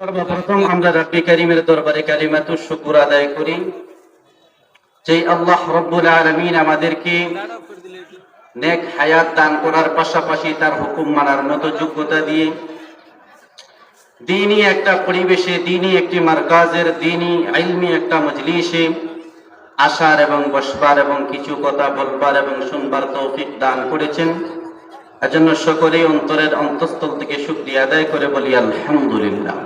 সর্বপ্রথম আমরা রব্বি কারীমের দরবারে কালিমাতুশ শুকর আদায় করি যে আল্লাহ রব্বুল আলামিন আমাদেরকে নেক হায়াত দান করার পাশাপাশি তার হুকুম মানার মতো যোগ্যতা দিয়ে দ্বীনি একটা পরিবেশে, দ্বীনি একটি মারকাজের, দ্বীনি ইলমি একটা মজলিসে আসার এবং বসবার এবং কিছু কথা বলবার এবং শুনবার তৌফিক দান করেছেন। এজন্য সকলেই অন্তরের অন্তঃস্থল থেকে শুকরিয়া আদায় করে বলি আলহামদুলিল্লাহ।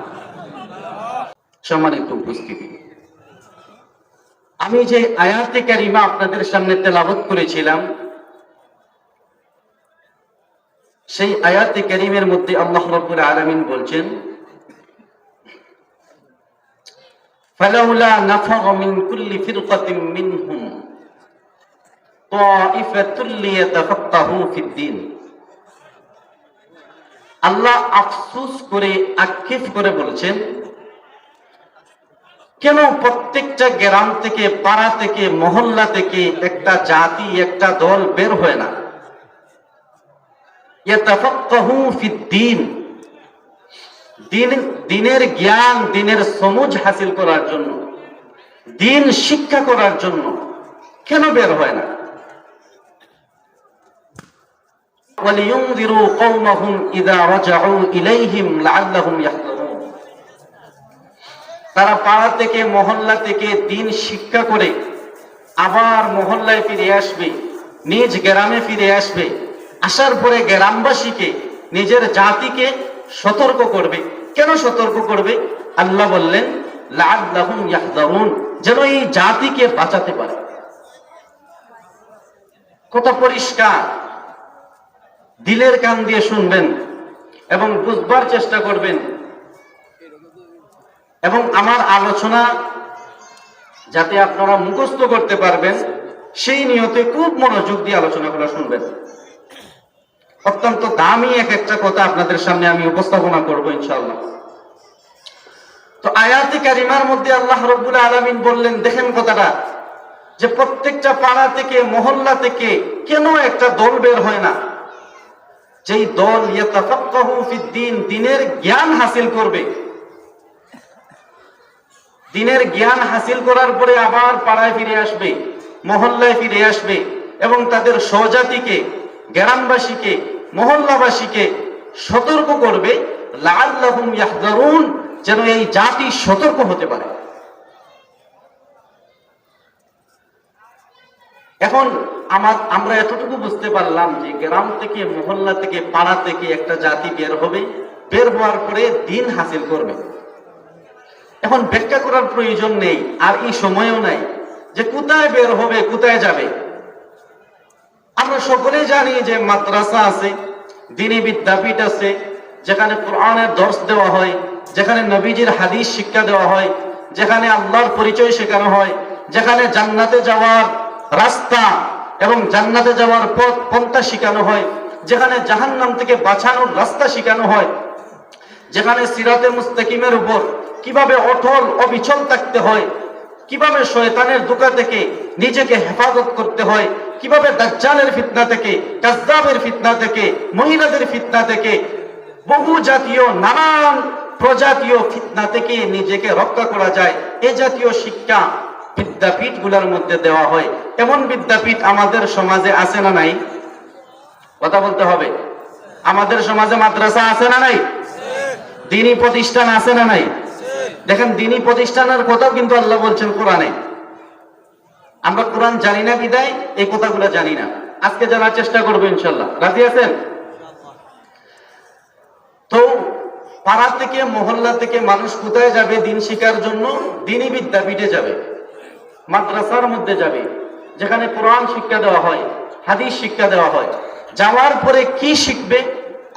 সম্মানিত উপস্থিতি, আমি যে আয়াতে কারিমা আপনাদের সামনে তেলাওয়াত করেছিলাম সেই আয়াতে কারিমের মধ্যে আল্লাহ রাব্বুল আলামিন বলছেন ফালাউলা নাফারা মিন কুল্লি ফিরকাতিন মিনহুম তাইফাতুল লিয়াতাফাক্কাহু ফিদ-দ্বীন। আল্লাহ আফসোস করে আক্ষেপ করে বলছেন, কেন প্রত্যেকটা গ্রাম থেকে, পাড়া থেকে, মহল্লা থেকে একটা জাতি, একটা দল বের হয় না ইয়াতাফাক্কাহু ফিদ-দ্বীন, দ্বীনের জ্ঞান, দ্বীনের সমঝ হাসিল করার জন্য, দ্বীন শিক্ষা করার জন্য কেন বের হয় না? ওয়ালিয়ুনযিরু কওমাহুম ইযা রাজাউ ইলাইহিম লাআল্লাহুম ইয়াহযারুন। তারা পাড়া থেকে, মহল্লা থেকে দ্বীন শিক্ষা করে আবার মহল্লায় ফিরে আসবে, নিজ গ্রামে ফিরে আসবে। আসার পরে গ্রামবাসীকে, নিজের জাতিকে সতর্ক করবে। কেন সতর্ক করবে? আল্লাহ বললেন লাআল্লাহুম ইয়াহযারুন, যেন এই জাতিকে বাঁচাতে পারে। কত পরিষ্কার! দিলের কান দিয়ে শুনবেন এবং বুঝবার চেষ্টা করবেন, এবং আমার আলোচনা যাতে আপনারা মুখস্থ করতে পারবেন সেই নিয়তে খুব মনোযোগ দিয়ে আলোচনাগুলো শুনবেন। অত্যন্ত দামি একটা কথা আপনাদের সামনে আমি উপস্থাপনা করব ইনশাআল্লাহ। তো আয়াতে কারিমার মধ্যে আল্লাহ রাব্বুল আলামিন বললেন, দেখেন কথাটা, যে প্রত্যেকটা পাড়া থেকে, মহল্লা থেকে কেন একটা দল বের হয় না, যেই দল ইয়াতাফাক্কাহু ফিদ-দ্বীন, দ্বীনের জ্ঞান হাসিল করবে। দ্বীনের জ্ঞান হাসিল করার পরে আবার পাড়ায় ফিরে আসবে, মহল্লায় ফিরে আসবে এবং তাদের স্বজাতিকে, গ্রামবাসীকে, মহল্লাবাসীকে সতর্ক করবে লাআল্লাহুম ইয়াহযারুন, যেন এই জাতি সতর্ক হতে পারে। এখন আমরা এতটুকু বুঝতে পারলাম যে গ্রাম থেকে, মহল্লা থেকে, পাড়া থেকে একটা জাতি বের হবে, বের হওয়ার পরে দ্বীন হাসিল করবে। এখন ব্যাখ্যা করার প্রয়োজন নেই, আর এই সময়ও নাই যে কোথায় বের হবে, কোথায় যাবে। আমরা সকলেই জানি যে মাদ্রাসা আছে, দ্বীনি বিদ্যাপীঠ আছে, যেখানে কোরআনের দর্স দেওয়া হয়, যেখানে নবীজির হাদিস শিক্ষা দেওয়া হয়, যেখানে আল্লাহর পরিচয় শেখানো হয়, যেখানে জান্নাতে যাওয়ার রাস্তা এবং জান্নাতে যাওয়ার পথ পন্থা শেখানো হয়, যেখানে জাহান্নাম থেকে বাঁচানোর রাস্তা শেখানো হয়, যেখানে সিরাতে মুস্তাকিমের উপর কিভাবে অটল অবিচল থাকতে হয়, কিভাবে শয়তানের ধোঁকা থেকে নিজেকে হেফাজত করতে হয়, কিভাবে দাজ্জালের ফিতনা থেকে, কাযযাবের ফিতনা থেকে, মহিলাদের ফিতনা থেকে, বহু জাতীয় নানান প্রজাতীয় ফিতনা থেকে নিজেকে রক্ষা করা যায়, এ জাতীয় শিক্ষা বিদ্যাপীঠগুলোর মধ্যে দেওয়া হয়। এমন বিদ্যাপীঠ আমাদের সমাজে আছে না নাই? কথা বলতে হবে। আমাদের সমাজে মাদ্রাসা আছে না নাই? দ্বীনি প্রতিষ্ঠান আছে না নাই? দেখেন, দ্বীনি প্রতিষ্ঠানের কথাও কিন্তু আল্লাহ বলছেন কোরআনে। আমরা কোরআন জানি না বিদায় এই কথাগুলো জানি না। আজকে জানার চেষ্টা করবো ইনশাআল্লাহ। রাজি আছেন? তো পাড়া থেকে, মহল্লা থেকে মানুষ কোথায় যাবে দ্বীন শিক্ষার জন্য? দ্বীনি বিদ্যাপীঠে যাবে, মাদ্রাসার মধ্যে যাবে, যেখানে কোরআন শিক্ষা দেওয়া হয়, হাদিস শিক্ষা দেওয়া হয়। যাওয়ার পরে কি শিখবে?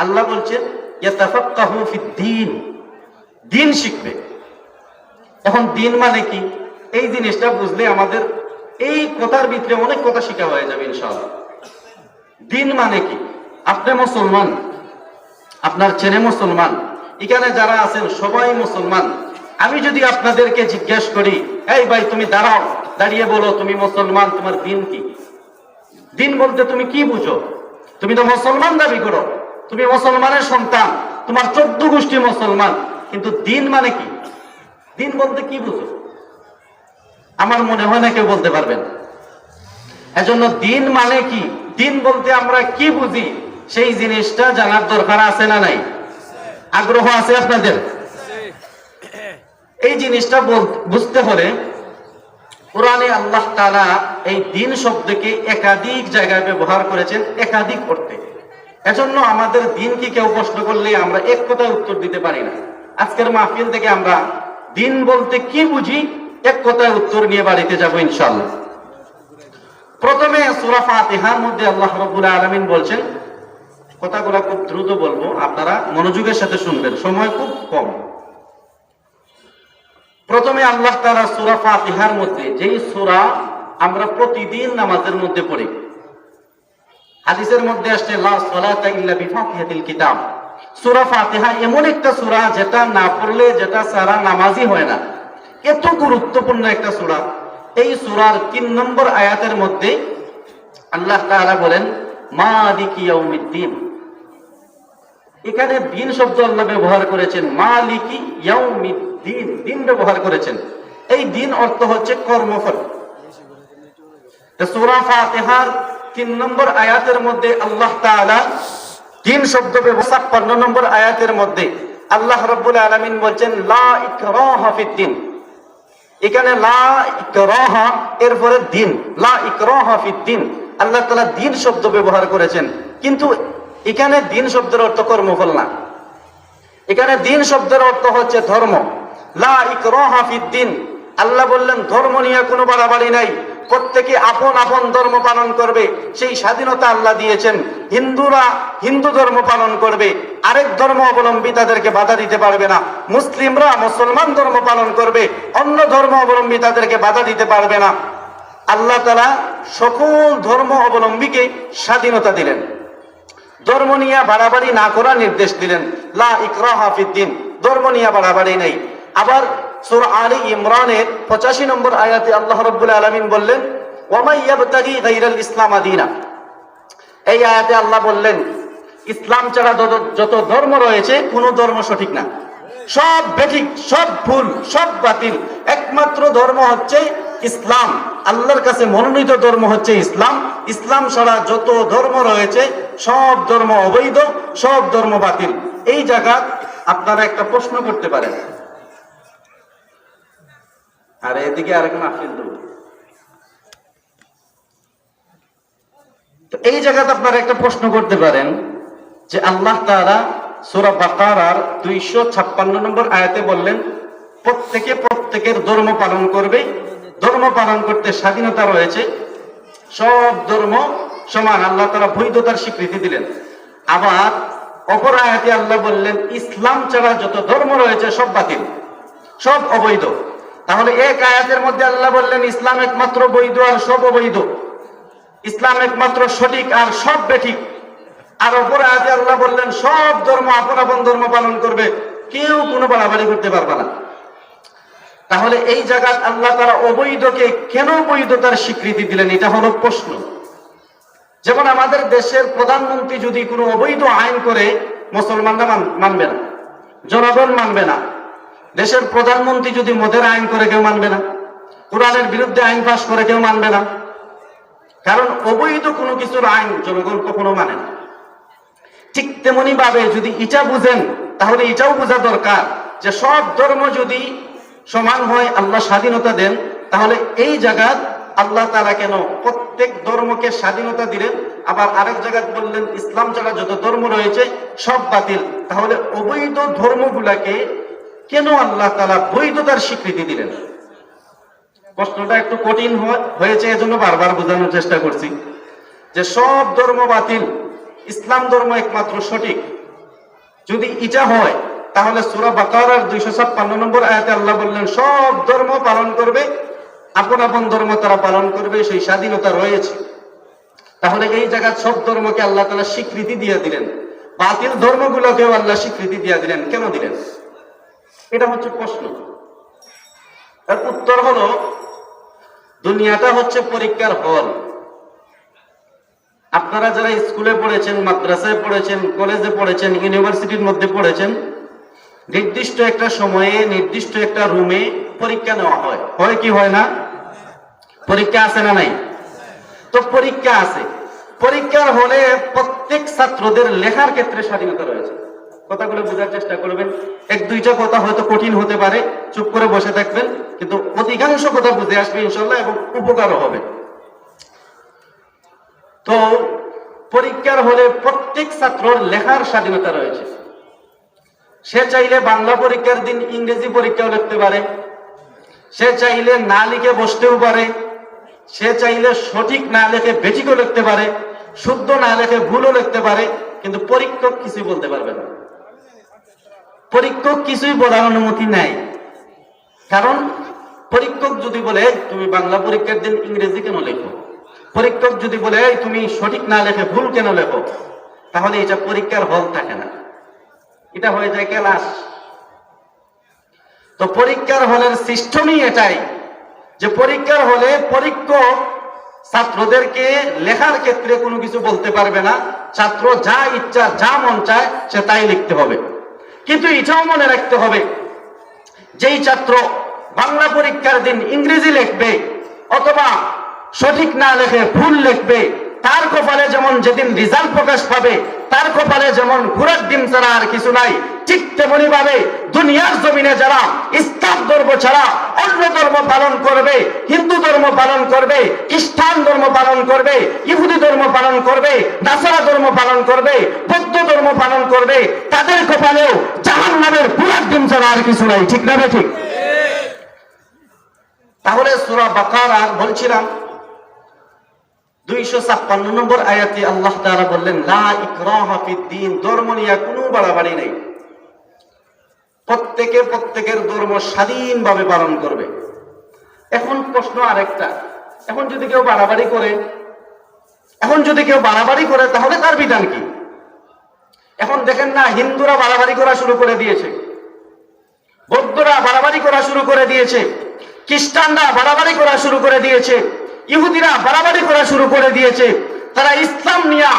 আল্লাহ বলছেন ইয়াতাফাক্কাহু ফিদ-দ্বীন, দ্বীন শিখবে। এখন দ্বীন মানে কি? এই জিনিসটা বুঝলে আমাদের এই কথার ভিতরে অনেক কথা শিখা হয়ে যাবে ইনশাআল্লাহ। দ্বীন মানে কি? আপনি মুসলমান, আপনার ছেলে মুসলমান, এখানে যারা আছেন সবাই মুসলমান। আমি যদি আপনাদেরকে জিজ্ঞেস করি, এই ভাই তুমি দাঁড়াও, দাঁড়িয়ে বলো তুমি মুসলমান, তোমার দ্বীন কি? দ্বীন বলতে তুমি কি বুঝো? তুমি তো মুসলমান দাবি করো, তুমি মুসলমানের সন্তান, তোমার 14 গোষ্ঠী মুসলমান, কিন্তু দিন মানে কি? দিন বলতে কি বুঝো? আমার মনে হয় না কেউ বলতে পারবেন। এজন্য দিন মানে কি, দিন বলতে আমরা কি বুঝি, সেই জিনিসটা জানার দরকার আছে না নাই? আগ্রহ আছে আপনাদের? এই জিনিসটা বুঝতে হলে কোরআনে আল্লাহ তাআলা এই দিন শব্দকে একাধিক জায়গায় ব্যবহার করেছেন, একাধিক অর্থে। এজন্য আমাদের দিন কি কেউ প্রশ্ন করলে আমরা এক কথায় উত্তর দিতে পারি না। আজকের মাহফিল থেকে আমরা দিন বলতে কি বুঝি এক কথায় উত্তর নিয়ে বাড়িতে যাব ইনশাআল্লাহ। প্রথমে সূরা ফাতিহার মধ্যে আল্লাহ রাব্বুল আলামিন বলছেন, কথাগুলো খুব দ্রুত বলবো, আপনারা মনোযোগের সাথে শুনবেন, সময় খুব কম। প্রথমে আল্লাহ তাআলা সূরা ফাতিহার মধ্যে, যেই সূরা আমরা প্রতিদিন নামাজের মধ্যে পড়ি, হাদিসের মধ্যে আসছে লা সালাতা ইল্লা বিফাতিহাতিল কিতাব, সূরা ফাতিহা এমন একটা সূরা যেটা না পড়লে, যেটা সারা নামাজই হয় না, এত গুরুত্বপূর্ণ একটা সূরা। এই সূরার ৩ নম্বর আয়াতের মধ্যে আল্লাহ তাআলা বলেন মালিকি ইয়াউমিদ্দিন। এখানে দিন শব্দ আল্লাহ ব্যবহার করেছেন, মালিকি ইয়াউমিদ্দিন, দিন ব্যবহার করেছেন। এই দিন অর্থ হচ্ছে কর্মফল। সূরা ফাতিহার ৩ নম্বর আয়াতের মধ্যে আল্লাহ তাআলা দিন শব্দ ব্যবহার, ৫৬ নম্বর আয়াতের মধ্যে আল্লাহ রাব্বুল আলামিন বলছেন লা ইকরাহা ফিদ্দিন। এখানে লা ইকরাহা এরপরে দিন, লা ইকরাহা ফিদ্দিন, আল্লাহ তাআলা দিন শব্দ ব্যবহার করেছেন। কিন্তু এখানে দিন শব্দের অর্থ কর্মফল না, এখানে দিন শব্দের অর্থ হচ্ছে ধর্ম। লা ইকরাহা ফিদ্দিন, আল্লাহ বললেন ধর্ম নিয়ে কোনো বাড়াবাড়ি নাই, প্রত্যেকে আপন আপন ধর্ম পালন করবে, সেই স্বাধীনতা আল্লাহ দিয়েছেন। হিন্দুরা হিন্দু ধর্ম পালন করবে, আরেক ধর্ম অবলম্বী তাদেরকে বাধা দিতে পারবে না। মুসলিমরা মুসলমান ধর্ম পালন করবে, অন্য ধর্ম অবলম্বী তাদেরকে বাধা দিতে পারবে না। আল্লাহ তাআলা সকল ধর্ম অবলম্বীকে স্বাধীনতা দিলেন, ধর্ম নিয়ে বাড়াবাড়ি না করার নির্দেশ দিলেন। লা ইকরাহা ফিদ্দিন, ধর্ম নিয়ে বাড়াবাড়ি নেই। আবার সূরা আলে ইমরানের ৮৫ নম্বর আয়াতে আল্লাহ রাব্বুল আলামিন বললেন ওয়া মান ইয়াবতাগি গায়রাল ইসলাম দীনা। এই আয়াতে আল্লাহ বললেন ইসলাম ছাড়া যত ধর্ম রয়েছে কোন ধর্ম সঠিক না, সব বেঠিক, সব ভুল, সব বাতিল। একমাত্র ধর্ম হচ্ছে ইসলাম, আল্লাহর কাছে মনোনীত ধর্ম হচ্ছে ইসলাম। ইসলাম ছাড়া যত ধর্ম রয়েছে সব ধর্ম অবৈধ, সব ধর্ম বাতিল। এই জায়গা আপনারা একটা প্রশ্ন করতে পারেন, আর এদিকে আরেক মাহফিল দেব। এই জায়গাতে আপনারা একটা প্রশ্ন করতে পারেন যে আল্লাহ তাআলা সূরা বাকারার ২৫৬ নম্বর আয়াতে বললেন প্রত্যেকে প্রত্যেকের ধর্ম পালন করবে, ধর্ম পালন করতে স্বাধীনতা রয়েছে, সব ধর্ম সমান, আল্লাহ তাআলা বৈধতার স্বীকৃতি দিলেন। আবার অপর আয়াতে আল্লাহ বললেন ইসলাম ছাড়া যত ধর্ম রয়েছে সব বাতিল, সব অবৈধ। তাহলে এক আয়াতের মধ্যে আল্লাহ বললেন ইসলাম একমাত্র বৈধ আর সব অবৈধ, ইসলাম একমাত্র সঠিক আর সব বেঠিক। আর অপর আয়াতে আল্লাহ বললেন সব ধর্ম আপন আপন ধর্ম পালন করবে, কেউ কোনো বাড়াবাড়ি করতে পারবে না। তাহলে এই জায়গায় আল্লাহ তাআলা অবৈধকে কেন বৈধতার স্বীকৃতি দিলেন, এটা হলো প্রশ্ন। যেমন আমাদের দেশের প্রধানমন্ত্রী যদি কোনো অবৈধ আইন করে মুসলমানরা মানবে না, জনগণ মানবে না। দেশের প্রধানমন্ত্রী যদি মদের আইন করে কেউ মানবে না, কোরআনের বিরুদ্ধে আইন পাশ করে কেউ মানবে না, কারণ অবৈধ কোনো কিছুর আইন জনগণ কখনো মানে না। ঠিক তেমনি ভাবে যদি এটা বুঝেন তাহলে এটাও বোঝা দরকার যে সব ধর্ম যদি সমান হয়, আল্লাহ স্বাধীনতা দেন, তাহলে এই জায়গায় আল্লাহ তাআলা কেন প্রত্যেক ধর্মকে স্বাধীনতা দিলেন, আবার আরেক জায়গায় বললেন ইসলাম ছাড়া যত ধর্ম রয়েছে সব বাতিল। তাহলে অবৈধ ধর্মগুলাকে কেন আল্লাহ তাআলা বৈধতার স্বীকৃতি দিলেন? প্রশ্নটা একটু কঠিন হয়েছে, এজন্য বারবার বোঝানোর চেষ্টা করছি যে সব ধর্ম বাতিল, ইসলাম ধর্ম একমাত্র সঠিক। যদি এটা হয় তাহলে সূরা বাকারার ২৫৬ নম্বর আয়াতে আল্লাহ বললেন সব ধর্ম পালন করবে, আপন আপন ধর্ম তারা পালন করবে, সেই স্বাধীনতা রয়েছে। তাহলে এই জায়গায় সব ধর্মকে আল্লাহ তাআলা স্বীকৃতি দিয়ে দিলেন, বাতিল ধর্মগুলোকেও আল্লাহ স্বীকৃতি দিয়ে দিলেন, কেন দিলেন? এটা হচ্ছে প্রশ্ন। এর উত্তর হলো দুনিয়াটা হচ্ছে পরীক্ষার হল। আপনারা যারা স্কুলে পড়েছেন, মাদ্রাসায় পড়েছেন, কলেজে পড়েছেন, ইউনিভার্সিটির মধ্যে পড়েছেন, নির্দিষ্ট একটা সময়ে নির্দিষ্ট একটা রুমে পরীক্ষা নেওয়া হয়, হয় কি হয় না? পরীক্ষা আছে না নাই? তো পরীক্ষা আছে, পরীক্ষার হলে প্রত্যেক ছাত্রদের লেখার ক্ষেত্রে স্বাধীনতা রয়েছে। কথাগুলো বোঝার চেষ্টা করবেন। এক দুইটা কথা হয়তো কঠিন হতে পারে, চুপ করে বসে থাকবেন, কিন্তু অধিকাংশ কথা বুঝে আসবে ইনশাল্লাহ এবং উপকারও হবে। তো পরীক্ষার হলে প্রত্যেক ছাত্রর লেখার স্বাধীনতা রয়েছে। সে চাইলে বাংলা পরীক্ষার দিন ইংরেজি পরীক্ষাও লিখতে পারে, সে চাইলে না লিখে বসতেও পারে, সে চাইলে সঠিক না লিখে বেঠিকও লিখতে পারে, শুদ্ধ না লিখে ভুলও লিখতে পারে, কিন্তু পরীক্ষক কিছুই বলতে পারবে না। পরীক্ষক কিছুই বলার অনুমতি নেই। কারণ পরীক্ষক যদি বলে তুমি বাংলা পরীক্ষার দিন ইংরেজি কেন লেখো, পরীক্ষক যদি বলে তুমি সঠিক না লেখে ভুল কেন লেখো, তাহলে এটা পরীক্ষার হল থাকে না, এটা হয়ে যায় ক্লাস। তো পরীক্ষার হলের সিস্টেমই এটাই যে পরীক্ষার হলে পরীক্ষক ছাত্রদেরকে লেখার ক্ষেত্রে কোনো কিছু বলতে পারবে না। ছাত্র যা ইচ্ছা যা মন চায় সে তাই লিখতে হবে। কিন্তু এটাও মনে রাখতে হবে, যেই ছাত্র বাংলা পরীক্ষার দিন ইংরেজি লিখবে অথবা সঠিক না লেখে ভুল লিখবে, তার কপালে যেমন যেদিন রেজাল্ট প্রকাশ পাবে তার কপালে যেমন ঘোড়ার ডিম ছাড়া আর কিছু নাই, ঠিক তেমনি ভাবে দুনিয়ার জমিনে যারা ইসলাম ধর্ম ছাড়া অন্য ধর্ম পালন করবে, হিন্দু ধর্ম পালন করবে, খ্রিস্টান ধর্ম পালন করবে, ইহুদি ধর্ম পালন করবে, নাসারা ধর্ম পালন করবে, বৌদ্ধ ধর্ম পালন করবে, তাদের কপালেও জাহান্নামের ঘোড়ার ডিম ছাড়া আর কিছু নাই। ঠিক না ঠিক? তাহলে সূরা বাকারা বলছিলাম 256 নম্বর আয়াতে আল্লাহ তাআলা বললেন লা ইকরাহা ফিদ্দীন, ধর্ম নিয়ে কোনো বাড়াবাড়ি নেই, প্রত্যেকে প্রত্যেকের ধর্ম স্বাধীনভাবে পালন করবে। এখন প্রশ্ন আরেকটা, এখন যদি কেউ বাড়াবাড়ি করে তাহলে তার বিধান কি? এখন দেখেন না, হিন্দুরা বাড়াবাড়ি করা শুরু করে দিয়েছে, বৌদ্ধরা বাড়াবাড়ি করা শুরু করে দিয়েছে, খ্রিস্টানরা বাড়াবাড়ি করা শুরু করে দিয়েছে, ইহুদিরা বাড়াবাড়ি করা শুরু করে দিয়েছে, তারা ইসলাম নিয়ে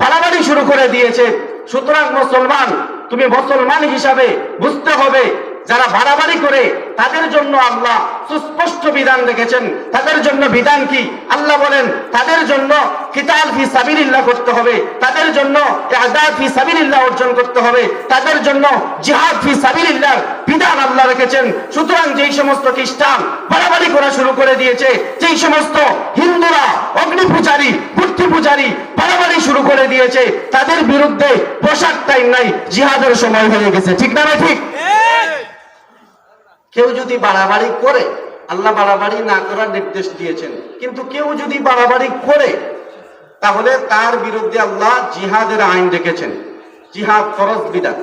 বাড়াবাড়ি শুরু করে দিয়েছে। সুতরাং মুসলমান, তুমি মুসলমান হিসাবে বুঝতে হবে যারা বাড়াবাড়ি করে তাদের জন্য আল্লাহ সুস্পষ্ট বিধান রেখেছেন। তাদের জন্য বিধান কি? আল্লাহ বলেন তাদের জন্য কিতাল ফি সাবিলিল্লাহ করতে হবে, তাদের জন্য ইআদাদ ফি সাবিলিল্লাহ অর্জন করতে হবে, তাদের জন্য জিহাদ ফি সাবিলিল্লাহ বিধান আল্লাহ রেখেছেন। সুতরাং যেই সমস্ত খ্রিস্টান বাড়াবাড়ি করা শুরু করে দিয়েছে, যেই সমস্ত হিন্দুরা অগ্নি পূজারী মূর্তি পূজারী বাড়াবাড়ি শুরু করে দিয়েছে, তাদের বিরুদ্ধে বসার টাইম নাই, জিহাদের সময় হয়ে গেছে। ঠিক না ঠিক? কেউ যদি বাড়াবাড়ি করে, আল্লাহ বাড়াবাড়ি না করার নির্দেশ দিয়েছেন, কিন্তু কেউ যদি বাড়াবাড়ি করে তাহলে তার বিরুদ্ধে আল্লাহ জিহাদের আইন রেখেছেন, জিহাদ ফরজ বিধান।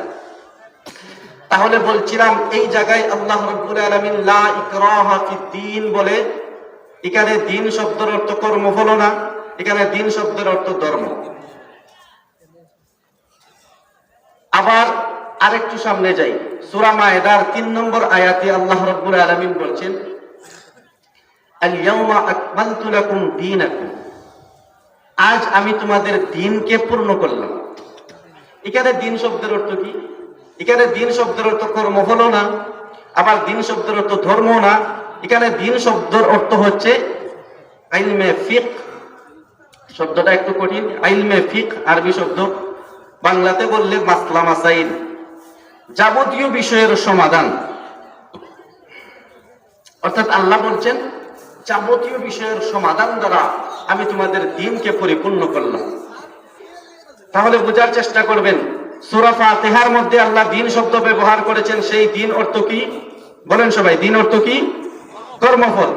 তাহলে বলছিলাম এই জায়গায় আল্লাহ রাব্বুল আলামিন লা ইকরাহা ফিদ্দীন বলে, এখানে দ্বীন শব্দের অর্থ কর্ম হলো না, এখানে দ্বীন শব্দের অর্থ ধর্ম। আবার আরেকটু সামনে যাই, সূরা মায়েদার 3 নম্বর আয়াতে আল্লাহ রাব্বুল আলামিন বলছেন আল ইয়াউমা আকমালতু লাকুম দীনাকুম, আজ আমি তোমাদের দ্বীনকে পূর্ণ করলাম। এখানে দ্বীন শব্দের অর্থ কি? এখানে দ্বীন শব্দের অর্থ কর্ম হলো না, আবার দ্বীন শব্দের অর্থ ধর্ম না। এখানে দ্বীন শব্দের অর্থ হচ্ছে ইলমে ফিকহ। শব্দটা একটু কঠিন, ইলমে ফিকহ আরবি শব্দ, বাংলাতে বললে মাসলা মাসাইল, যাবতীয় বিষয়ের সমাধান। অর্থাৎ আল্লাহ বলছেন যাবতীয় বিষয়ের সমাধান দ্বারা আমি তোমাদের দ্বীনকে পরিপূর্ণ করলাম। তাহলে বোঝার চেষ্টা করবেন, সূরা ফাতিহার মধ্যে আল্লাহ দ্বীন শব্দ ব্যবহার করেছেন, সেই দ্বীন অর্থ কি বলেন সবাই? দ্বীন অর্থ কি? কর্মফল।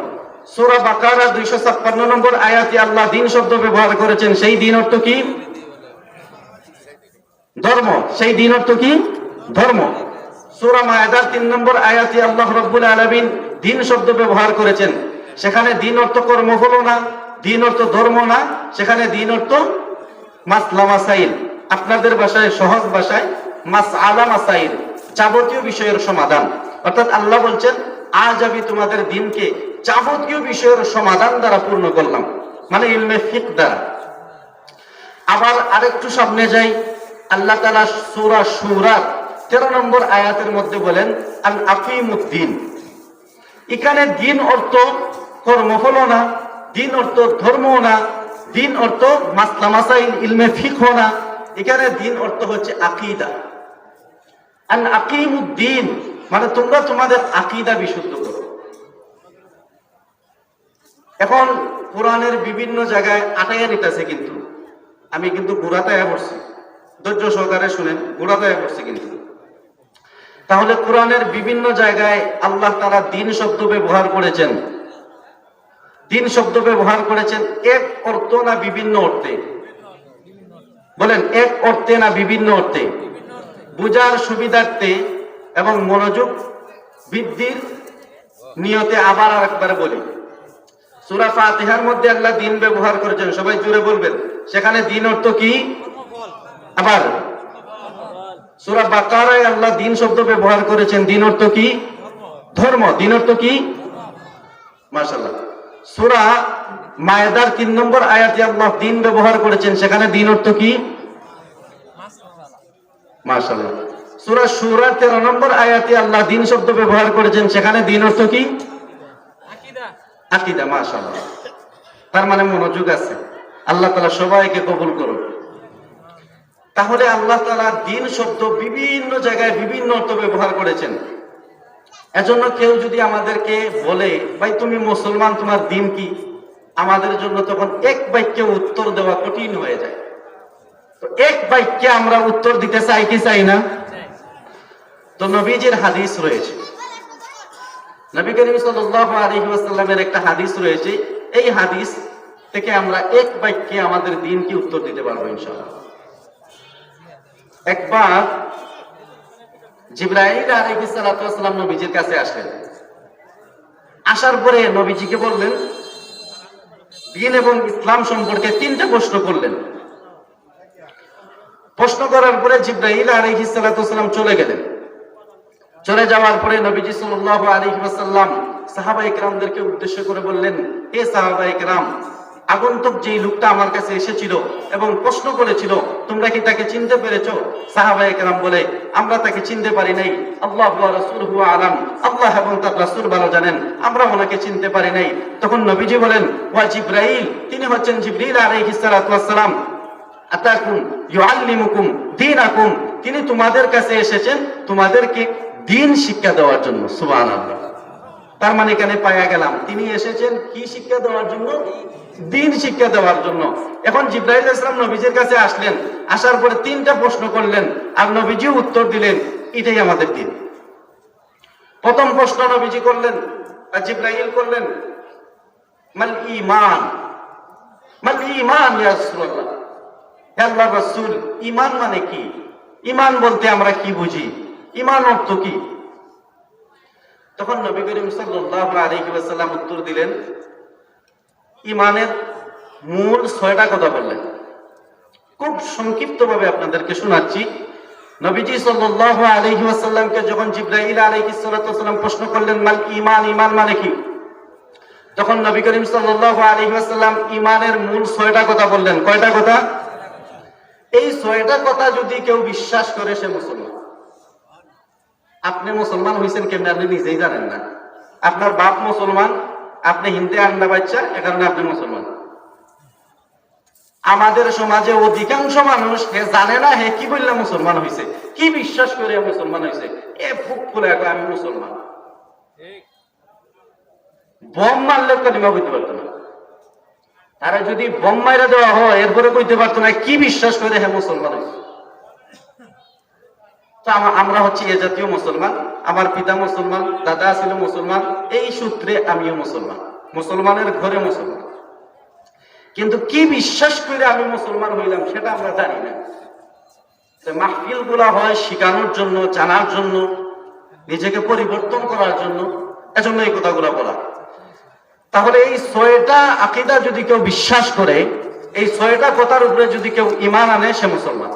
সূরা বাকারা 256 নম্বর আয়াতে আল্লাহ দ্বীন শব্দ ব্যবহার করেছেন, সেই দ্বীন অর্থ কি? ধর্ম। সেই দ্বীন অর্থ কি? ধর্ম। সূরা মায়েদার 3 নম্বর আয়াতে আল্লাহ রাব্বুল আলামিন দ্বীন শব্দ ব্যবহার করেছেন, সেখানে দ্বীন অর্থ কর্ম হলো না, দ্বীন অর্থ ধর্ম না, সেখানে দ্বীন অর্থ মাসলা মাসাইল। আপনাদের ভাষায়, সহজ ভাষায় মাসআলা মাসাইল, যাবতীয় বিষয়ের সমাধান। অর্থাৎ আল্লাহ বলছেন আজ আমি তোমাদের দ্বীনকে যাবতীয় বিষয়ের সমাধান দ্বারা পূর্ণ করলাম, মানে ইলমে ফিকহ দ্বারা। আবার আরেকটু সামনে যাই, আল্লাহ তাআলা সূরা শুরা 13 নম্বর আয়াতের মধ্যে বলেন আল আকিমুদ্দিন। এখানে দিন অর্থ কর্মফল না, দিন অর্থ ধর্ম না, দিন অর্থ মাসলা মাসাইল ইলমে ফিকহ না, এখানে দিন অর্থ হচ্ছে আকীদা। আল আকিমুদ্দিন মানে তোমরা তোমাদের আকীদা বিশুদ্ধ করো। এখন কোরআনের বিভিন্ন জায়গায় আটাইয়া নিতেছে, কিন্তু আমি কিন্তু গোড়াতায়া পড়ছি, ধৈর্য সহকারে শুনেন, গোড়াতায়া পড়ছি কিন্তু। তাহলে কোরআনের বিভিন্ন জায়গায় আল্লাহ তাআলা দিন শব্দ ব্যবহার করেছেন। দিন শব্দ ব্যবহার করেছেন এক অর্থ না বিভিন্ন অর্থে? বলেন, এক অর্থে না বিভিন্ন অর্থে? বুঝার সুবিধার্থে এবং মনোযোগ বৃদ্ধির নিয়তে আবার আরেকবার বলি, সূরা ফাতিহার মধ্যে আল্লাহ দিন ব্যবহার করেছেন, সবাই জুড়ে বলবেন, সেখানে দিন অর্থ কি? আবার সূরা বাকারায় আল্লাহ দিন শব্দ ব্যবহার করেছেন, দিন অর্থ কি? ধর্ম। দিন অর্থ কি? মাশাআল্লাহ। সূরা মায়েদার 3 নম্বর আয়াতে আল্লাহ দিন ব্যবহার করেছেন, সেখানে দিন অর্থ কি? মাশাআল্লাহ। সূরা শুরা 13 নম্বর আয়াতে আল্লাহ দিন শব্দ ব্যবহার করেছেন, সেখানে দিন অর্থ কি? আকীদা। আকীদা, মাশাআল্লাহ। তার মানে মনোযোগ আছে। আল্লাহ তাআলা সবাইকে কবুল করুন। তাহলে আল্লাহ তাআলা দিন শব্দ বিভিন্ন জায়গায় বিভিন্ন অর্থ ব্যবহার করেছেন। এজন্য কেউ যদি আমাদেরকে বলে, ভাই তুমি মুসলমান, তোমার দিন কি, আমাদের জন্য তখন এক বাক্যে উত্তর দেওয়া কঠিন হয়ে যায়। তো এক বাক্যে আমরা উত্তর দিতে চাই কি চাই না? তো নবীজির হাদিস রয়েছে, নবী করিম সাল্লাল্লাহু আলাইহি ওয়াসাল্লামের একটা হাদিস রয়েছে, এই হাদিস থেকে আমরা এক বাক্যে আমাদের দিন কি উত্তর দিতে পারবো ইনশাআল্লাহ। একবার জিবরাইল আলাইহিস সালাতু ওয়াস সালাম নবীজির কাছে আসলেন। আসার পরে নবীজিকে বললেন, দিন এবং ইসলাম সম্পর্কে 3টা প্রশ্ন করলেন। প্রশ্ন করার পরে জিবরাইল আলাইহিস সালাতু ওয়াস সালাম চলে গেলেন। চলে যাওয়ার পরে নবীজি সাল্লাল্লাহু আলাইহি ওয়াসাল্লাম সাহাবায়ে কেরামদেরকে উদ্দেশ্য করে বললেন, হে সাহাবায়ে কেরাম, আগন্তুক যেই লোকটা আমার কাছে এসেছিল এবং প্রশ্ন করেছিল, তোমরা কি তাকে চিনতে পেরেছো? সাহাবায়ে কেরাম বলে, আমরা তাকে চিনতে পারি নাই, আল্লাহ ওয়া রাসূলুহু আলাম, আল্লাহ এবং তার রাসূল ভালো জানেন, আমরা ওনাকে চিনতে পারি নাই। তখন নবীজি বলেন, ওয়া জিবরাইল, তিনি হচ্ছেন জিবরিল আলাইহিস সালাতু ওয়াস সালাম, আতাকুম ইউআল্লিমুকুম দীনাকুম, তিনি তোমাদের কাছে এসেছেন তোমাদেরকে দিন শিক্ষা দেওয়ার জন্য। সুবহানাল্লাহ। তার মানে এখানে পাওয়া গেলাম তিনি এসেছেন কি শিক্ষা দেওয়ার জন্য? দিন শিক্ষা দেওয়ার জন্য। এখন জিবরাইল আলাইহিস সালাম নবীজির কাছে আসলেন, আসার পরে 3টা প্রশ্ন করলেন, আর নবীজি উত্তর দিলেন, এটাই আমাদের দিন। প্রথম প্রশ্ন নবীজি করলেন, আর জিবরাইল করলেন, মাল ঈমান, মাল ঈমান ইয়া রাসূলুল্লাহ, হে আল্লাহর রাসূল, ঈমান মানে কি? ঈমান বলতে আমরা কি বুঝি? ঈমান অর্থ কি? তখন নবী করিম সাল্লাল্লাহু আলাইহি ওয়াসাল্লাম উত্তর দিলেন, ঈমানের মূল 6টা কথা বললেন। খুব সংক্ষিপ্তভাবে আপনাদেরকে শোনাচ্ছি। নবীজি সাল্লাল্লাহু আলাইহি ওয়াসাল্লামকে যখন জিবরাইল আলাইহিস সালাতু ওয়াসাল্লাম প্রশ্ন করলেন, মাল ঈমান, ঈমান মানে কি? তখন নবী করিম সাল্লাল্লাহু আলাইহি ওয়াসাল্লাম ঈমানের মূল 6টা কথা বললেন। কয়টা কথা? এই 6টা কথা যদি কেউ বিশ্বাস করে সে মুসলমান। আপনি মুসলমান হয়েছেন কেমনে আপনি নিজেই জানেন না। আপনার বাপ মুসলমান, আপনি হিন্দে আন্ডা বাচ্চা, এ কারণে আপনি মুসলমান। আমাদের সমাজে অধিকাংশ মানুষ হে জানে না হে কি বললে মুসলমান হয়েছে, কি বিশ্বাস করে মুসলমান হয়েছে, এ ফুক ফুলে আমি মুসলমান। বম মারলে কলিমা বুঝতে পারতো না। তারা যদি বম মাইরা দেওয়া হয় এরপরে কইতে পারতো না কি বিশ্বাস করে হে মুসলমান হয়েছে। আমরা হচ্ছে এ জাতীয় মুসলমান, আমার পিতা মুসলমান, দাদা ছিল মুসলমান, এই সূত্রে আমিও মুসলমান, মুসলমানের ঘরে মুসলমান। কিন্তু কি বিশ্বাস করে আমি মুসলমান হইলাম সেটা আমরা জানি না। মাহফিল গুলা হয় শিখানোর জন্য, জানার জন্য, নিজেকে পরিবর্তন করার জন্য, এজন্য এই কথাগুলো বলা। তাহলে এই 6টা আকীদা যদি কেউ বিশ্বাস করে, এই 6টা কথার উপরে যদি কেউ ঈমান আনে, সে মুসলমান।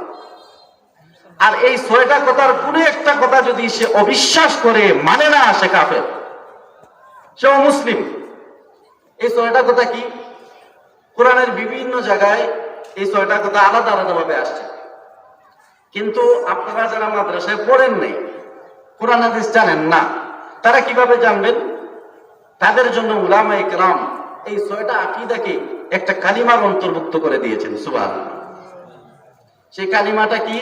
আর এই 6টা কথার কোনো একটা কথা যদি সে অবিশ্বাস করে, মানে না, সে কাফের, সে অমুসলিম। এই 6টা কথা কি? কোরআনের বিভিন্ন জায়গায় এই 6টা কথা আলাদা আলাদা ভাবে আসছে। কিন্তু আপনারা যারা মাদ্রাসায় পড়েন নাই, কোরআন হাদিস জানেন না, তারা কিভাবে জানবেন? তাদের জন্য উলামায়ে কেরাম এই 6টা আকীদাকে একটা কালিমার অন্তর্ভুক্ত করে দিয়েছেন। সুবহানাল্লাহ। সেই কালিমাটা কি?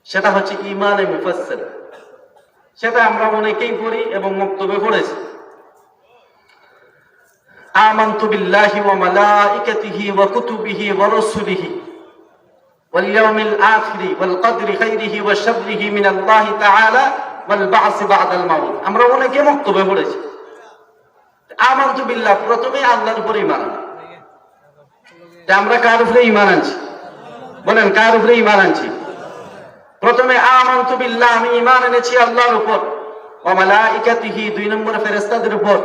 সেটা হচ্ছে ঈমানে মুফাসসির। সেটা আমরা অনেকেই পড়ি এবং মক্তবে পড়েছি। আমানতু বিল্লাহি ওয়া মালাইকাতিহি ওয়া কুতুবিহি ওয়া রাসূলিহি ওয়াল ইয়াউমিল আখিরি ওয়াল কদরি খাইরিহি ওয়া শাররিহি মিনাল্লাহি তাআলা ওয়াল বা'সি বা'দাল মাউত। আমরা অনেকে মক্তবে পড়েছি। আমানতু বিল্লাহ, প্রথমে আল্লাহর উপর ঈমান আনা। আমরা কার উপরে ঈমান আনছি? বলেন, কার উপরে ঈমান আনছি? প্রথমে আমানতু বিল্লাহ, আমি ঈমান এনেছি আল্লাহর উপর। ওয়া মালাইকাতিহি, 2 নম্বর ফেরেশতাদের উপর।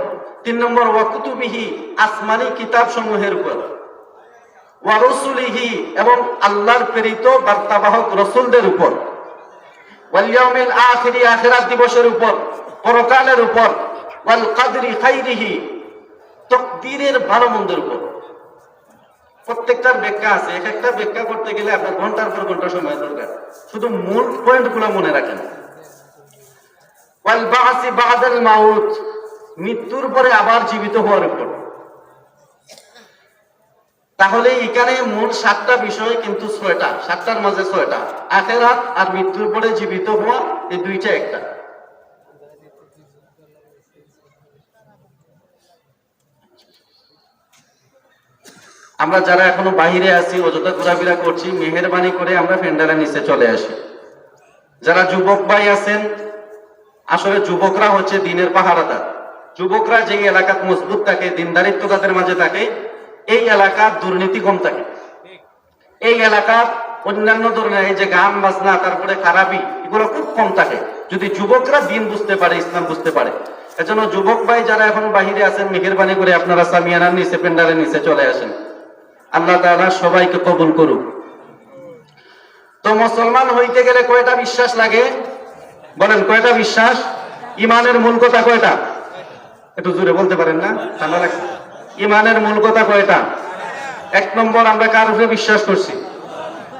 3 নম্বর ওয়া কুতুবিহি, আসমানি কিতাব সমূহের উপর। ওয়া রাসূলিহি, এবং আল্লাহর প্রেরিত বার্তাবাহক রাসূলদের উপর। ওয়াল ইয়াউমিল আখিরি, আখিরাত দিবসের উপর, পরকালের উপর। ওয়াল কদরি খাইরিহি, তাকদীরের ভালো মন্দের উপর। প্রত্যেকটার ব্যাখ্যা আছে, এক একটা ব্যাখ্যা করতে গেলে আপনার ঘন্টার পর ঘন্টা সময় দরকার। শুধু মূল পয়েন্টগুলো মনে রাখেন। ওয়াল বা'সি বা'দাল মাউত, মৃত্যুর পরে আবার জীবিত হওয়ার উপর। তাহলে এখানে মূল 7টা বিষয়, কিন্তু 6টা, 7টার মাঝে 6টা। আখিরাত আর মৃত্যুর পরে জীবিত হওয়া, এই 2টা একটা। আমরা যারা এখনো বাহিরে আছি, অযথা ঘোরাফেরা করছি, মেহেরবানি করে আমরা ফেন্ডারের নিচে চলে আসি। যারা যুবক ভাই আছেন, আসলে যুবকরা হচ্ছে দিনের পাহারাদার। যুবকরা যে এলাকাত মজবুত থাকে, দিনদারিত্ব তাদের মাঝে থাকে, এই এলাকার দুর্নীতি কম থাকে। এই এলাকার অন্যান্য ধরনের এই যে গান বাজনা, তারপরে খারাপি, এগুলো খুব কম থাকে যদি যুবকরা দিন বুঝতে পারে, ইসলাম বুঝতে পারে। এজন্য যুবক ভাই যারা এখন বাহিরে আছেন, মেহেরবানি করে আপনারা সামিয়ানার নিচে, পেন্ডারের নিচে চলে আসেন। আল্লাহ তাআলা সবাইকে কবুল করুক। তো মুসলমান হইতে গেলে কয়টা বিশ্বাস লাগে? বলেন, কয়টা বিশ্বাস? ঈমানের মূল কথা কয়টা? একটু জোরে বলতে পারেন না? ঠান্ডা লাগছে। ঈমানের মূল কথা কয়টা? 1 নম্বর, আমরা কার উপরে বিশ্বাস করছি?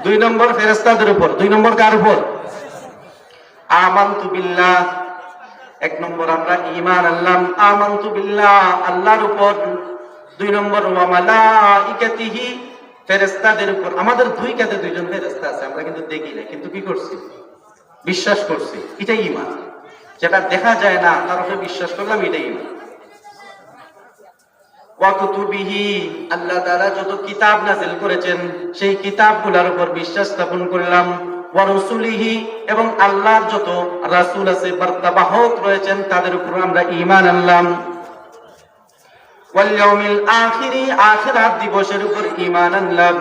2 নম্বর, ফেরেশতাদের উপর। 2 নম্বর কার উপর? আমানতু বিল্লাহ। 1 নম্বর আমরা ঈমান আনলাম আমানতু বিল্লাহ, আল্লাহর উপর। 2 নম্বর ওয়া মালাইকাতিহি, ফেরেশতাদের উপর। আমাদের 2 কাঁধে 2 জন ফেরেশতা আছে, আমরা কিন্তু দেখি না, কিন্তু কি করছি? বিশ্বাস করছি। এটাই ঈমান। যেটা দেখা যায় না তার উপরে বিশ্বাস করলাম, এটাই ঈমান। ওয়া কুতুবিহি, আল্লাহ তাআলা যত কিতাব নাযিল করেছেন সেই কিতাবগুলোর উপর বিশ্বাস স্থাপন করলাম। ওয়া রাসূলিহি, এবং আল্লাহর যত রাসূল আছে, বার্তাবাহক রয়েছেন, তাদের উপর আমরা ঈমান আনলাম। ওয়াল ইয়াউমিল আখিরি, আখিরাত দিবসের উপর ঈমান আনলাম।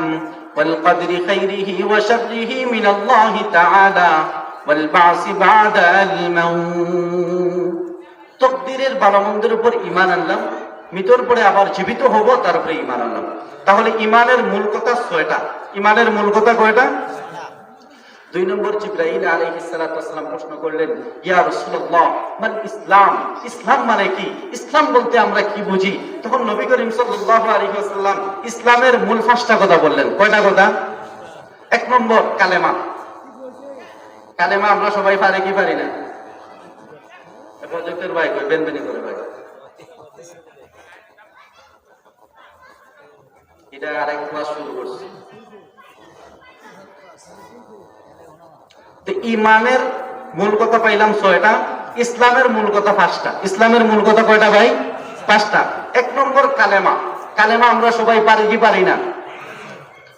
ওয়াল কদরি খাইরিহি ওয়া শাররিহি মিনাল্লাহি তাআলা ওয়াল বা'সি বা'দাল মাউত, তাকদীরের ভালো মন্দের উপর ঈমান আনলাম। মৃত্যুর পরে আবার জীবিত হব, তারপরে ঈমান আনলাম। তাহলে ঈমানের মূল কথা 6টা। ঈমানের মূল কথা কয়টা? 2 নম্বর, জিবরাইল আলাইহিস সালাতু ওয়াস সালাম প্রশ্ন করলেন, ইয়া রাসূলুল্লাহ, মান ইসলাম? ইসলাম মানে কি? ইসলাম বলতে আমরা কি বুঝি? তখন নবী করিম সাল্লাল্লাহু আলাইহি ওয়াসাল্লাম ইসলামের মূল 5টা কথা বললেন। কয়টা কথা? 1 নম্বর, কালেমা। কালেমা আমরা সবাই পারি কি পারি না? প্রজেক্টের ভাই কই বেনবেনি করে ভাই, এটা আরেক ক্লাস শুরু করছি। তো ঈমানের মূল কথা পাইলাম 6টা, ইসলামের মূল কথা 5টা। ইসলামের মূল কথা কয়টা ভাই? 5টা। 1 নম্বর কালেমা। কালেমা আমরা সবাই পারি কি পারি না?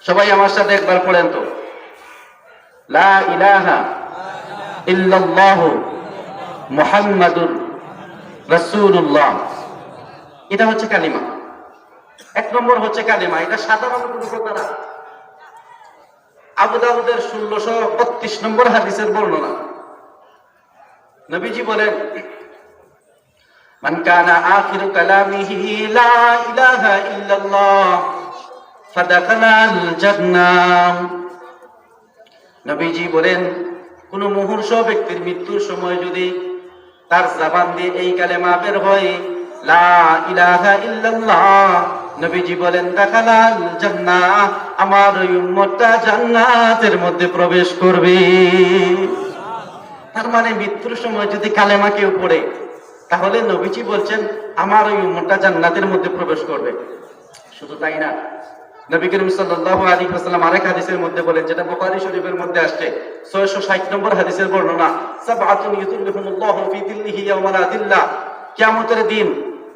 সবাই আমার সাথে একবার পড়েন তো, লা ইলাহা ইল্লাল্লাহু মুহাম্মাদুর রাসূলুল্লাহ। এটা হচ্ছে কালিমা। 1 নম্বর হচ্ছে কালিমা। এটা সাধারণ কোনো কথা না। আবু দাউদের 1632 নম্বর হাদিসের বর্ণনা। নবীজি বলেন, মান কানা আখিরু কালামিহি লা ইলাহা ইল্লাল্লাহ ফাদাখালাল জান্নাহ। নবীজি বলেন, কোন মুমূর্ষু ব্যক্তির মৃত্যুর সময় যদি তার জবান দিয়ে এই কালেমা বের হয়, লা ইলাহা ইল্লাল্লাহ নবীজি বলেন দাখালাল জান্নাহ, আমার ওই উম্মতটা জান্নাতের মধ্যে প্রবেশ করবে। তার মানে মৃত্যুর সময় যদি কালেমা কেউ পড়ে, তাহলে নবীজি বলছেন আমার ওই উম্মতটা জান্নাতের মধ্যে প্রবেশ করবে। শুধু তাই না, নবী করিম সাল্লাল্লাহু আলাইহি ওয়াসাল্লাম আরেক হাদিসের মধ্যে বলেন, যেটা বুখারী শরীফের মধ্যে আসছে, 660 নম্বর হাদিসের বর্ণনা, সাবআতুন ইযিল্লুহুমুল্লাহু ফি যিল্লিহি ইয়াওমা লা যিল্লা। কিয়ামতের দিন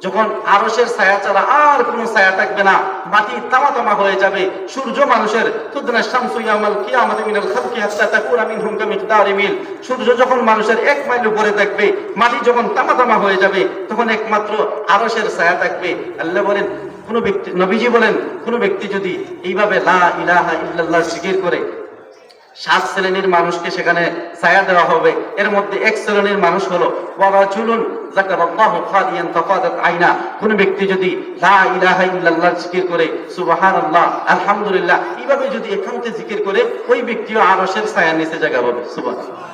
যখন আরশের ছায়া ছাড়া আর কোনো ছায়া থাকবে না, মাটি তামা হয়ে যাবে, সূর্য মানুষের তুদনা শামসু ইয়াওমাল কিয়ামাতি মিনাল খালকি হাত্তা তাকুনা মিনহুম কামিকদারি মিল। সূর্য যখন মানুষের 1 মাইল উপরে থাকবে, মাটি যখন তামা হয়ে যাবে, তখন একমাত্র আরশের ছায়া থাকবে। আল্লাহ বলেন, কোন ব্যক্তি, নবীজি বলেন, কোন ব্যক্তি যদি এইভাবে লা ইলাহা ইল্লাল্লাহ জিকির করে, 7 শ্রেণীর মানুষকে সেখানে ছায়া দেওয়া হবে। এর মধ্যে 1 শ্রেণীর মানুষ হলো ওয়ারাজুলুন যাকারাল্লাহু খালিয়ান ফাফাদাত আইনা। কোন ব্যক্তি যদি লা ইলাহা ইল্লাল্লাহ জিকির করে, সুবহানাল্লাহ, আলহামদুলিল্লাহ, এইভাবে যদি একান্তে জিকির করে, ওই ব্যক্তিও আরশের ছায়ার নিচে জায়গা পাবে। সুবহানাল্লাহ।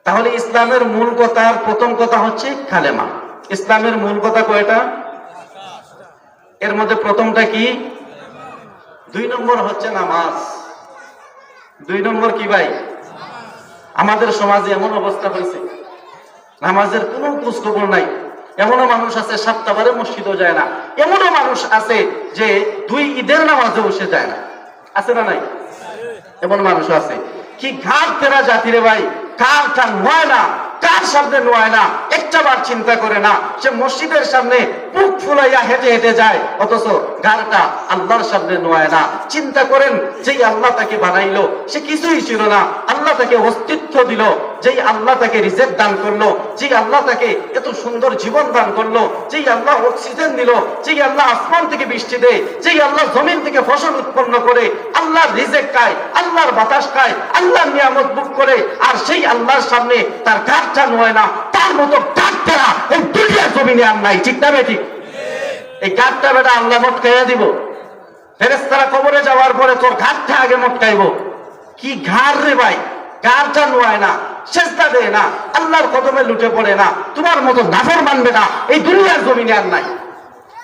তাহলে ইসলামের মূল কথার প্রথম কথা হচ্ছে কালেমা। ইসলামের মূল কথা কয়টা? এর মধ্যে প্রথমটা কি? 2 নম্বর হচ্ছে নামাজ। 2 নম্বর কি ভাই? আমাদের সমাজে এমন অবস্থা হয়েছে, নামাজের কোনো খোঁজ খবর নাই। এমনও মানুষ আছে সপ্তাহবারে মসজিদও যায় না। এমনও মানুষ আছে যে 2 ঈদের নামাজে বসে যায় না। আছে না নাই? এমন মানুষ আছে। কি ঘাট তেরা জাতি রে ভাই, কারটা নয় না, কার সামনে নয় না, একটা বার চিন্তা করে না। সে মসজিদের সামনে বুক ফুলাইয়া হেঁটে হেঁটে যায়, অথচ গারটা আল্লাহর সামনে নয় না। চিন্তা করেন, যেই আল্লাহ তাকে বানাইলো সে কিছুই ছিল না, আল্লাহ তাকে অস্তিত্ব দিল, যেই আল্লাহ তাকে রিজেক্ট দান করলো, যেই আল্লাহ তাকে এত সুন্দর জীবন দান করলো, যেই আল্লাহ অক্সিজেন দিল, যেই আল্লাহ আসমান থেকে বৃষ্টি দেয়, যেই আল্লাহ জমিন থেকে ফসল উৎপন্ন করে, আল্লাহর রিজেক্ট খায়, আল্লাহর বাতাস খায়, আল্লাহর নিয়ামত ভোগ করে, আর সেই আল্লাহর সামনে তার কাঠটা নয় না, তার মতো কাঠটা এই দুনিয়ার জমিনে আর নাই। ঠিক না বেঠিক? এই কাঠটা বেটা আল্লাহ মটকাইয়া দিব। ফেরেশতারা কবরে যাওয়ার পরে তোর ঘাটটা আগে মটকাইব। কি ঘাড় রে ভাই, ঘাড়টা নয় না, সেজদা দেয় না, আল্লাহর কদমে লুটে পড়ে না, তোমার মতো নাফর মানবে না এই দুনিয়ার জমিনে আর নাই।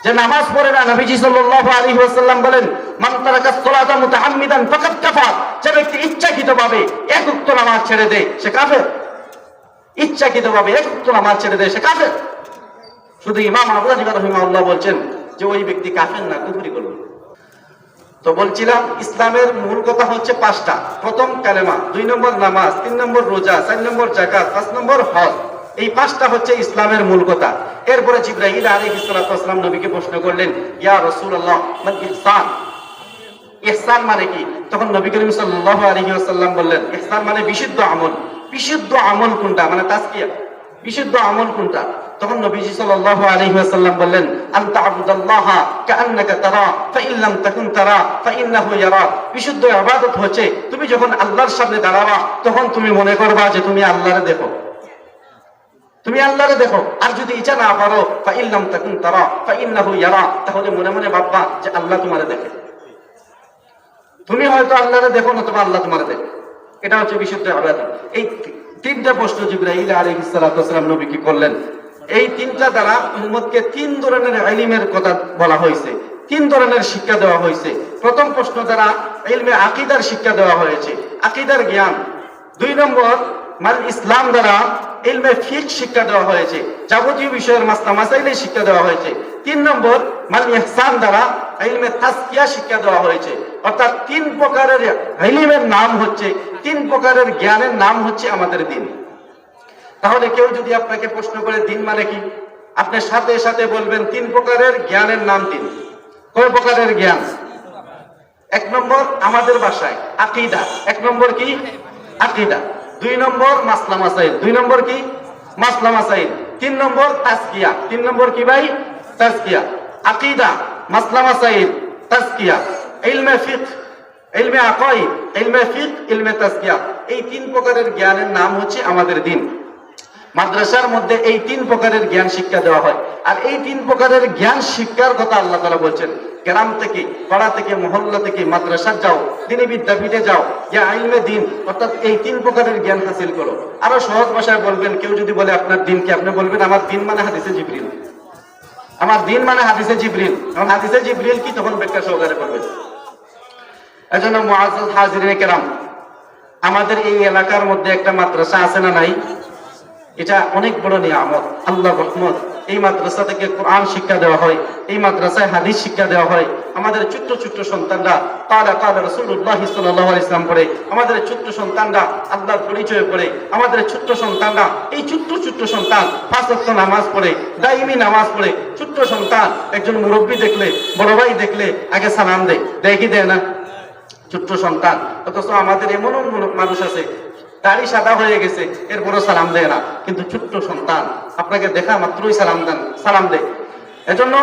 যে নামাজ পড়ে না, নবীজি সাল্লাল্লাহু আলাইহি ওয়াসাল্লাম বলেন, মান তারাকা সালাতা মুতাআম্মিদান ফাকাদ কাফার। যে ব্যক্তি ইচ্ছাকৃতভাবে 1 ওয়াক্ত নামাজ ছেড়ে দেয় সে কাফের। ইচ্ছাকৃতভাবে 1 ওয়াক্ত নামাজ ছেড়ে দেয় সে কাফের। শুধু ইমাম আবু হানিফা রাহিমাহুল্লাহ বলছেন যে ওই ব্যক্তি কাফের না, কুফরি করবে। তো বলছিলাম ইসলামের মূল কথা হচ্ছে 5টা। প্রথম কালেমা, 2 নম্বর নামাজ, 3 নম্বর রোজা, 4 নম্বর যাকাত, 5 নম্বর হজ। এই 5টা হচ্ছে ইসলামের মূল কথা। এরপরে জিবরাইল আলাইহিস সালাতু ওয়াস সালাম নবীকে প্রশ্ন করলেন, ইয়া রাসূলুল্লাহ মান ইহসান? ইহসান মানে কি? তখন নবী করিম সাল্লাল্লাহু আলাইহি ওয়াসাল্লাম বললেন, ইহসান মানে বিশুদ্ধ আমল। বিশুদ্ধ আমল কোনটা? মানে তাসকিয়া। বিশুদ্ধ আমল কোনটা? তখন নবীজি সাল্লাল্লাহু আলাইহি ওয়াসাল্লাম বললেন, আনতা আবুদাল্লাহা কাআন্নাকা তারা ফাইন লাম তাকুন তারা ফাইন্নাহু ইয়ারা। বিশুদ্ধ ইবাদত হচ্ছে তুমি যখন আল্লাহর সামনে দাঁড়াবা তখন তুমি মনে করবা যে তুমি আল্লাহরে দেখো, তুমি আল্লাহরে দেখো। আর যদি ইচ্ছা না পারো, ফাইন লাম তাকুন তারা ফাইন্নাহু ইয়ারা, তাহলে মনে মনে ভাববা যে আল্লাহ তোমারে দেখে। তুমি হয়তো আল্লাহরে দেখো না, তোমার আল্লাহ তোমারে দেখে। এটা হচ্ছে বিশুদ্ধ ইবাদত। এই 3টা প্রশ্ন জিবরাইল আলাইহিস সালাতু ওয়াস সালাম নবীকে করলেন। এই 3টা দ্বারা উম্মতকে 3 ধরনের ইলমের কথা বলা হয়েছে, 3 ধরনের শিক্ষা দেওয়া হয়েছে। প্রথম প্রশ্ন দ্বারা ইলমে আকীদার শিক্ষা দেওয়া হয়েছে, আকীদার জ্ঞান। 2 নম্বর মাল ইসলাম দ্বারা ইলমে ফিকহ শিক্ষা দেওয়া হয়েছে, যাবতীয় বিষয়ের মাসলা মাসাইলের শিক্ষা দেওয়া হয়েছে। 3 নম্বর মাল ইহসান দ্বারা ইলমে তাসকিয়া শিক্ষা দেওয়া হয়েছে। অর্থাৎ 3 প্রকারের ইলমের নাম হচ্ছে, 3 প্রকারের জ্ঞানের নাম হচ্ছে আমাদের দ্বীন। তাহলে কেউ যদি আপনাকে প্রশ্ন করে দ্বীন মানে কি, আপনি সাথে সাথে বলবেন 3 প্রকারের জ্ঞানের নাম 3। কয় প্রকারের জ্ঞান? 1 নম্বর আমাদের ভাষায় আকীদা। 1 নম্বর কি? আকীদা। 2 নম্বর মাসলা মাসাইল। 2 নম্বর কি? মাসলা মাসাইল। 3 নম্বর তাসকিয়া। 3 নম্বর কি ভাই? তাসকিয়া। আকীদা, মাসলা মাসাইল, তাসকিয়া। ইলমে ফিকহ, ইলমে আকাইদ, ইলমে ফিকহ, ইলমে তাসকিয়া। এই 3 প্রকারের জ্ঞানের নাম হচ্ছে আমাদের দ্বীন। মাদ্রাসার মধ্যে এই 3 প্রকারের জ্ঞান শিক্ষা দেওয়া হয়। আর এই 3 প্রকারের জ্ঞান শিক্ষার কথা আল্লাহ তাআলা বলছেন, গ্রাম থেকে, পাড়া থেকে, মহল্লা থেকে মাদ্রাসা যাও, দ্বীনি বিদ্যাপীঠে যাও, ইয়া ইলমে দ্বীন, অর্থাৎ এই 3 প্রকারের জ্ঞান হাসিল করো। আরো সহজ ভাষায় বলবেন, কেউ যদি বলে আপনার দ্বীন কি, আপনি বলবেন আমার দ্বীন মানে হাদিসে জিবরিল। আমার দিন মানে হাদিসে জিবরিল। এখন হাদিসে জিবরিল কি তখন ব্যাখ্যা সহকারে করবে। এজন্য মুআজ্জাজ হাজিরিনে কেরাম, আমাদের এই এলাকার মধ্যে একটা মাদ্রাসা আছে না নাই? এটা অনেক বড় নিয়ামত, আল্লাহর রহমত। এই মাদ্রাসা থেকে কোরআন শিক্ষা দেওয়া হয়, এই মাদ্রাসায় হাদিস শিক্ষা দেওয়া হয়। আমাদের ছোট্ট ছোট্ট সন্তানরা কালা কালা রাসূলুল্লাহ সাল্লাল্লাহু আলাইহি ওয়াসাল্লাম পড়ে, আমাদের ছোট্ট সন্তানরা আল্লাহর পরিচয় পড়ে, আমাদের ছোট্ট সন্তানরা এই ছোট্ট ছোট্ট সন্তান 5 ওয়াক্ত নামাজ পড়ে, দাইমি নামাজ পড়ে। ছোট্ট সন্তান একজন মুরব্বী দেখলে, বড় ভাই দেখলে আগে সালাম দেয়, দেয় কি দেয় না? ছোট্ট সন্তান। অথচ আমাদের এমনও মানুষ আছে দাড়ি সাদা হয়ে গেছে, এরপরও সালাম দেয় না, কিন্তু ছোট্ট সন্তান আপনাকে দেখা মাত্রই সালাম দেয়। এজন্য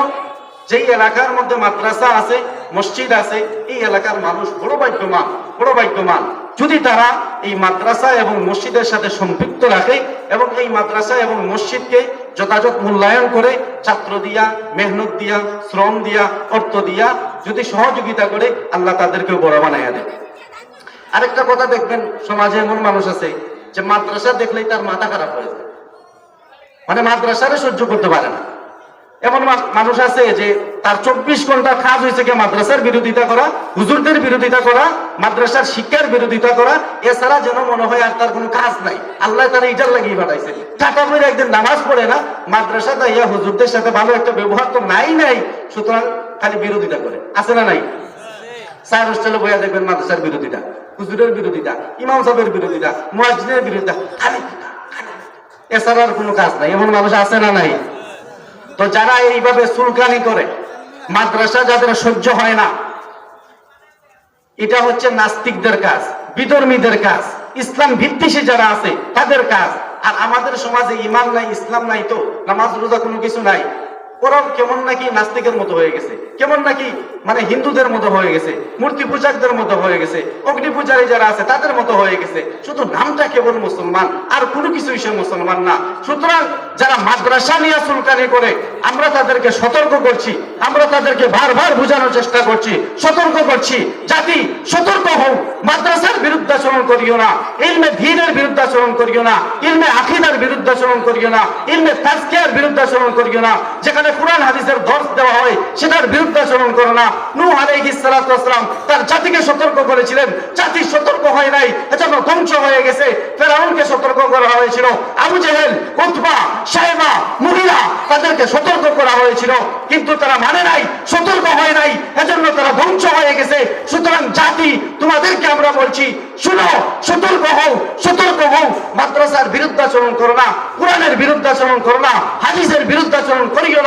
যেই এলাকার মধ্যে মাদ্রাসা আছে, মসজিদ আছে, এই এলাকার মানুষ বড় ভাগ্যবান যদি তারা এই মাদ্রাসা এবং মসজিদের সাথে সম্পৃক্ত রাখে এবং এই মাদ্রাসা এবং মসজিদকে যথাযথ মূল্যায়ন করে, ছাত্র দিয়া, মেহনত দিয়া, শ্রম দিয়া, অর্থ দিয়া যদি সহযোগিতা করে, আল্লাহ তাদেরকেও বড় বানাইয়া দেয়। আরেকটা কথা দেখবেন, সমাজে এমন মানুষ আছে যে মাদ্রাসা দেখলেই তার মাথা খারাপ হয়ে যায়, মানে মাদ্রাসারে সহ্য করতে পারে না। এমন মানুষ আছে যে তার 24 ঘন্টা কাজ হয়েছে কি মাদ্রাসার বিরোধিতা করা, হুজুরদের বিরোধিতা করা, মাদ্রাসার শিক্ষার বিরোধিতা করা। এছাড়া যেন মনে হয় আর তার কোনো কাজ নাই, আল্লাহ তারা ইটার লাগিয়ে পাঠাইছে। টাকা পয়সা একদিন নামাজ পড়ে না, মাদ্রাসা তাইয়া হুজুরদের সাথে ভালো একটা ব্যবহার তো নাই, সুতরাং খালি বিরোধিতা করে। আছে না নাই? স্যার হোস্টেলে বইয়া দেখবেন মাদ্রাসার বিরোধিতা, হুজুরের বিরোধিতা, ইমাম সাহেবের বিরোধিতা, মুয়াজ্জিনের বিরোধিতা, খালি এছাড়া আর কোনো কাজ নাই। এমন মানুষ আছে না নাই? তো যারা এইভাবে চুলকানি করে, মাদ্রাসা যাদের সহ্য হয় না, এটা হচ্ছে নাস্তিকদের কাজ, বিধর্মীদের কাজ, ইসলাম বিদ্বেষী যারা আছে তাদের কাজ। আর আমাদের সমাজে ইমান নাই, ইসলাম নাই, তো নামাজ রোজা কোনো কিছু নাই। ওরা কেমন নাকি নাস্তিকের মতো হয়ে গেছে, কেমন নাকি মানে হিন্দুদের মতো হয়ে গেছে, মূর্তি পূজাকদের মতো হয়ে গেছে, অগ্নি পূজারী যারা আছে তাদের মতো হয়ে গেছে। শুধু নামটা কেবল মুসলমান, আর কোনো কিছুই সে মুসলমান না। সুতরাং যারা মাদ্রাসা নিয়ে চুলকানি করে, আমরা তাদেরকে সতর্ক করছি, আমরা তাদেরকে বারবার বোঝানোর চেষ্টা করছি, সতর্ক করছি, জাতি সতর্ক হও, মাদ্রাসার বিরুদ্ধাচরণ করিও না, ইলমে দ্বীনের বিরুদ্ধাচরণ করিও না, ইলমে আকীদার বিরুদ্ধাচরণ করিও না, ইলমে তাজকিয়ার বিরুদ্ধাচরণ করিও না। যেখানে কুরআন হাদিসের দর্শ দেওয়া হয় সেটার বিরুদ্ধাচরণ করো না। নূহ আলাইহিস সালাতু ওয়াস সালাম তার জাতিকে সতর্ক করেছিলেন, জাতি সতর্ক হয় নাই, এজন্য ধ্বংস হয়ে গেছে। ফেরাউনকে সতর্ক করা হয়েছিল, আবু জেহেল, উতবা, শাইবা, মুগীরা তাদেরকে সতর্ক করা হয়েছিল, কিন্তু তারা মানে নাই, সতর্ক হয় নাই, এজন্য তারা ধ্বংস হয়ে গেছে। সুতরাং জাতি, তোমাদেরকে আমরা বলছি, শুনো, সতর্ক হও, মাদ্রাসার বিরুদ্ধাচরণ করো না, কোরআনের বিরুদ্ধাচরণ করো না, হাদিসের বিরুদ্ধাচরণ করিও না।